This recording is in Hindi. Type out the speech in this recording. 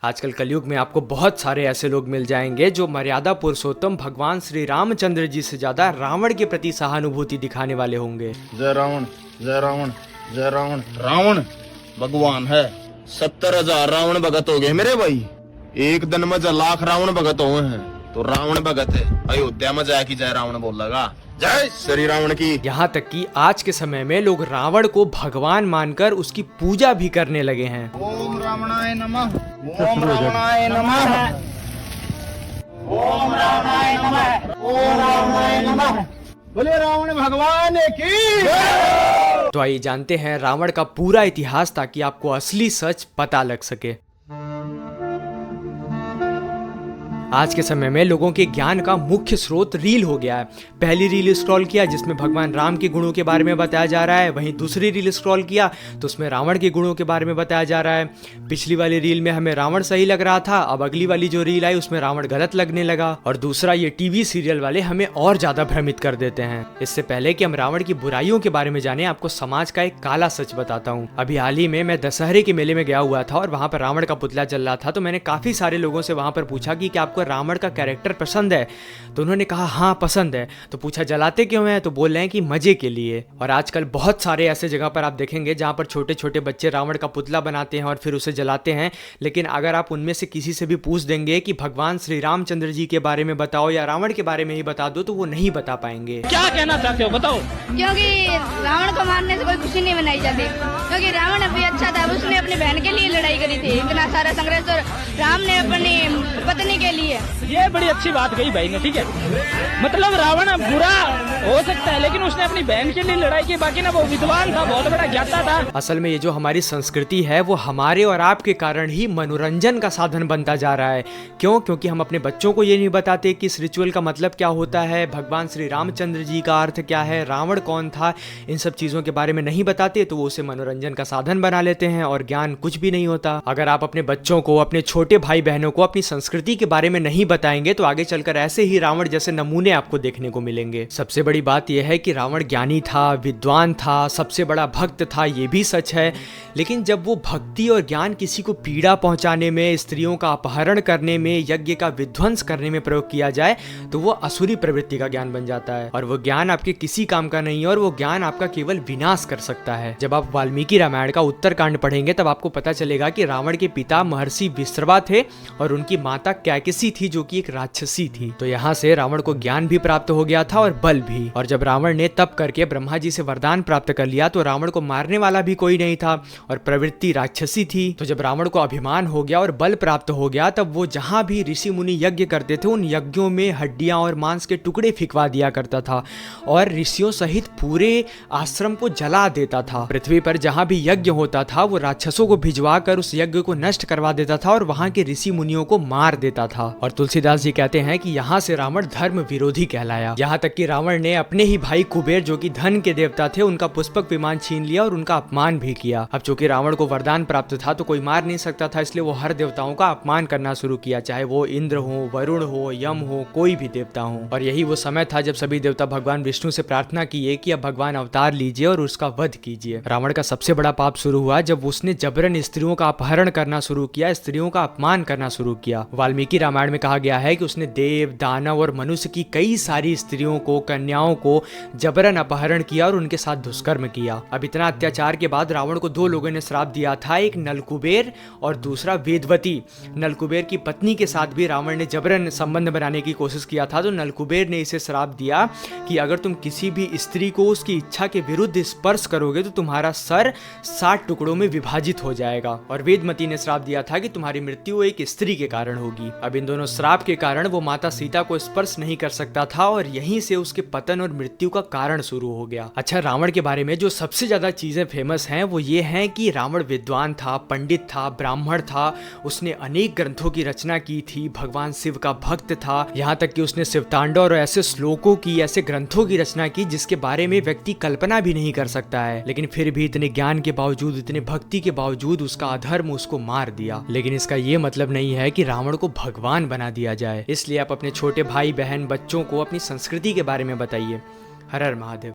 आजकल कलयुग में आपको बहुत सारे ऐसे लोग मिल जाएंगे जो मर्यादा पुरुषोत्तम भगवान श्री रामचंद्र जी से ज्यादा रावण के प्रति सहानुभूति दिखाने वाले होंगे। जय रावण, जय रावण, जय रावण। रावण भगवान है। 70,000 रावण भगत हो गए मेरे भाई। एक दिन में 1,00,000 रावण भगत हुए हैं तो रावण भगत है। अयोध्या में जाके जय रावण बोल लगा, जय श्री रावण की। यहाँ तक कि आज के समय में लोग रावण को भगवान मानकर उसकी पूजा भी करने लगे हैं। ओम रावणाय नमः, ओम रावणाय नमः, ओम रावणाय नमः, ओम रावणाय नमः। बोले रावण भगवान की। तो आइए जानते हैं रावण का पूरा इतिहास ताकि आपको असली सच पता लग सके। आज के समय में लोगों के ज्ञान का मुख्य स्रोत रील हो गया है। पहली रील स्क्रॉल किया जिसमें भगवान राम के गुणों के बारे में बताया जा रहा है, वहीं दूसरी रील स्क्रॉल किया तो उसमें रावण के गुणों के बारे में बताया जा रहा है। पिछली वाली रील में हमें रावण सही लग रहा था, अब अगली वाली जो रील आई उसमें रावण गलत लगने लगा। और दूसरा, ये टीवी सीरियल वाले हमें और ज्यादा भ्रमित कर देते हैं। इससे पहले कि हम रावण की बुराइयों के बारे में जाने, आपको समाज का एक काला सच बताता हूँ। अभी हाल ही में मैं दशहरे के मेले में गया हुआ था और वहां पर रावण का पुतला जल रहा था। तो मैंने काफी सारे लोगों से वहां पर पूछा कि क्या आपको रावण का कैरेक्टर पसंद है? तो उन्होंने कहा हाँ पसंद है। तो पूछा जलाते क्यों हैं? तो बोल रहे हैं कि मजे के लिए। और आजकल बहुत सारे ऐसे जगह पर आप देखेंगे जहां पर छोटे छोटे बच्चे रावण का पुतला बनाते हैं और फिर उसे जलाते हैं। लेकिन अगर आप उनमें से किसी से भी पूछ देंगे कि भगवान श्री रामचंद्र जी के बारे में बताओ या रावण के बारे में ही बता दो, तो वो नहीं बता पाएंगे। क्या कहना चाहते हो बताओ? क्योंकि रावण को मारने से कोई खुशी नहीं मनाई जाती, क्योंकि रावण अभी अच्छा था, उसने अपनी बहन के लिए लड़ाई करी थी, इतना सारा संघर्ष, और राम ने अपनी पत्नी के लिए। ये बड़ी अच्छी बात कही भाई ने, ठीक है। मतलब रावण बुरा हो सकता है लेकिन उसने अपनी बहन के लिए लड़ाई की। बाकी ना वो विद्वान था, बहुत बड़ा ज्ञाता था। असल में ये जो हमारी संस्कृति है वो हमारे और आपके कारण ही मनोरंजन का साधन बनता जा रहा है। क्यों? क्योंकि हम अपने बच्चों को ये नहीं बताते कि इस रिचुअल का मतलब क्या होता है, भगवान श्री रामचंद्र जी का अर्थ क्या है, रावण कौन था, इन सब चीजों के बारे में नहीं बताते, तो वो उसे मनोरंजन का साधन बना लेते हैं और ज्ञान कुछ भी नहीं होता। अगर आप अपने बच्चों को, अपने छोटे भाई बहनों को अपनी संस्कृति के बारे में नहीं बताएंगे तो आगे चलकर ऐसे ही रावण जैसे नमूने आपको देखने को मिलेंगे। सबसे बड़ी बात यह है कि रावण ज्ञानी था, विद्वान था, सबसे बड़ा भक्त था, ये भी सच है। लेकिन जब वो भक्ति और ज्ञान किसी को पीड़ा पहुंचाने में, स्त्रियों का अपहरण करने में, यज्ञ का विध्वंस करने में प्रयोग किया जाए तो वो असुरी प्रवृत्ति का ज्ञान बन जाता है और वो ज्ञान आपके किसी काम का नहीं है और वो ज्ञान आपका केवल विनाश कर सकता है। जब आप वाल्मीकि रामायण का उत्तरकांड पढ़ेंगे तब आपको पता चलेगा कि रावण के पिता महर्षि विश्रवा थे और उनकी माता कैकसी थी जो कि एक राक्षसी थी। तो यहाँ से रावण को ज्ञान भी प्राप्त हो गया था और बल भी। और जब रावण ने तप करके ब्रह्मा जी से वरदान प्राप्त कर लिया तो रावण को मारने वाला भी कोई नहीं था और प्रवृत्ति राक्षसी थी। तो जब रावण को अभिमान हो गया और बल प्राप्त हो गया तब वो जहां भी ऋषि मुनि यज्ञ करते थे उन यज्ञों में हड्डियां और मांस के टुकड़े फिकवा दिया करता था और ऋषियों सहित पूरे आश्रम को जला देता था। पृथ्वी पर जहां भी यज्ञ होता था वो राक्षसों को भिजवा कर उस यज्ञ को नष्ट करवा देता था और वहां के ऋषि मुनियों को मार देता था। और तुलसीदास जी कहते हैं कि यहाँ से रावण धर्म विरोधी कहलाया। यहाँ तक कि रावण ने अपने ही भाई कुबेर जो कि धन के देवता थे उनका पुष्पक विमान छीन लिया और उनका अपमान भी किया। अब चूंकि रावण को वरदान प्राप्त था तो कोई मार नहीं सकता था, इसलिए वो हर देवताओं का अपमान करना शुरू किया, चाहे वो इंद्र हो, वरुण हो, यम हो, कोई भी देवता हो। और यही वो समय था जब सभी देवता भगवान विष्णु से प्रार्थना किए कि अब भगवान अवतार लीजिए और उसका वध कीजिए। रावण का सबसे बड़ा पाप शुरू हुआ जब उसने जबरन स्त्रियों का अपहरण करना शुरू किया, स्त्रियों का अपमान करना शुरू किया। वाल्मीकि रामायण में कहा गया है कि उसने देव, दानव और मनुष्य की कई सारी स्त्रियों को, कन्याओं को जबरन अपहरण किया और उनके साथ दुष्कर्म किया। अब इतना अत्याचार के बाद रावण को दो लोगों ने श्राप दिया था, एक नलकुबेर और दूसरा वेदवती। नलकुबेर की पत्नी के साथ भी रावण ने जबरन संबंध बनाने की कोशिश किया था तो नलकुबेर ने इसे श्राप दिया कि अगर तुम किसी भी स्त्री को उसकी इच्छा के विरुद्ध स्पर्श करोगे तो तुम्हारा सर 60 टुकड़ों में विभाजित हो जाएगा। और वेदमती ने श्राप दिया था कि तुम्हारी मृत्यु एक स्त्री के कारण होगी। अब इन दोनों श्राप के कारण वो माता सीता को स्पर्श नहीं कर सकता था और यहीं से उसके पतन और मृत्यु का कारण शुरू हो गया। अच्छा, रावण के बारे में जो सबसे ज्यादा चीजें फेमस हैं वो ये हैं कि रावण विद्वान था, पंडित था, ब्राह्मण था, उसने अनेक ग्रंथों की रचना की थी, भगवान शिव का भक्त था, यहाँ तक कि उसने शिवतांडव और ऐसे श्लोकों की, ऐसे ग्रंथों की रचना की जिसके बारे में व्यक्ति कल्पना भी नहीं कर सकता है। लेकिन फिर भी इतने ज्ञान के बावजूद, इतने भक्ति के बावजूद उसका अधर्म उसको मार दिया। लेकिन इसका ये मतलब नहीं है कि रावण को भगवान बना दिया जाए। इसलिए आप अपने छोटे भाई बहन, बच्चों को अपनी संस्कृति के बारे में बताइए। हर हर महादेव।